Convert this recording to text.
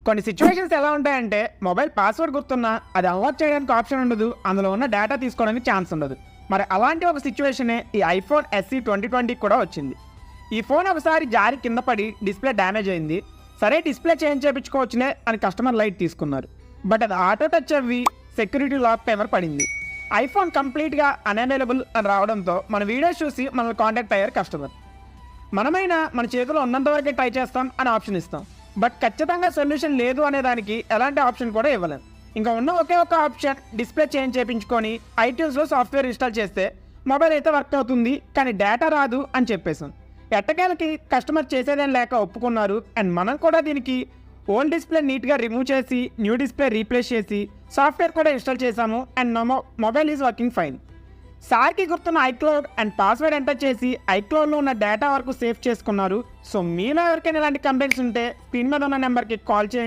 కొన్ని సిచ్యువేషన్స్ ఎలా ఉంటాయంటే మొబైల్ పాస్వర్డ్ గుర్తున్నా అది అన్లాక్ చేయడానికి ఆప్షన్ ఉండదు, అందులో ఉన్న డేటా తీసుకోవడానికి ఛాన్స్ ఉండదు. మరి అలాంటి ఒక సిచ్యువేషనే ఈ ఐఫోన్ SE 2020 కూడా వచ్చింది. ఈ ఫోన్ ఒకసారి జారి కింద పడి డిస్ప్లే డ్యామేజ్ అయింది. సరే డిస్ప్లే చేంజ్ చేయించుకోవచ్చునే అని కస్టమర్ లైట్ తీసుకున్నారు. బట్ అది ఆటో టచ్ అవ్వి సెక్యూరిటీ లాక్ పేపర్ పడింది. ఐఫోన్ కంప్లీట్గా అన్అవైలబుల్ అని రావడంతో మన వీడియోస్ చూసి మనల్ని కాంటాక్ట్ అయ్యారు కస్టమర్. మనమైనా మన చేతిలో ఉన్నంత వరకే ట్రై చేస్తాం అని ఆప్షన్ ఇస్తాం. బట్ ఖచ్చితంగా సొల్యూషన్ లేదు అనే దానికి ఎలాంటి ఆప్షన్ కూడా ఇవ్వలేం. ఇంకా ఉన్న ఒకే ఒక ఆప్షన్ డిస్ప్లే చేంజ్ చేయించుకొని ఐట్యూన్స్లో సాఫ్ట్వేర్ ఇన్స్టాల్ చేస్తే మొబైల్ అయితే వర్క్ అవుతుంది, కానీ డేటా రాదు అని చెప్పేసాం. ఎట్టకేలకి కస్టమర్ చేసేదేం లేక ఒప్పుకున్నారు. అండ్ మనం కూడా దీనికి ఓల్డ్ డిస్ప్లే నీట్గా రిమూవ్ చేసి న్యూ డిస్ప్లే రీప్లేస్ చేసి సాఫ్ట్వేర్ కూడా ఇన్స్టాల్ చేసాము. And mobile is working fine. సార్కి గుర్తున్న ఐక్లౌడ్ అండ్ పాస్వర్డ్ ఎంటర్ చేసి ఐక్లౌడ్లో ఉన్న డేటా వరకు సేవ్ చేసుకున్నారు. సో మీలో ఎవరికైనా ఇలాంటి కంప్లైంట్స్ ఉంటే స్క్రీన్ మీద ఉన్న నెంబర్కి కాల్ చేయండి.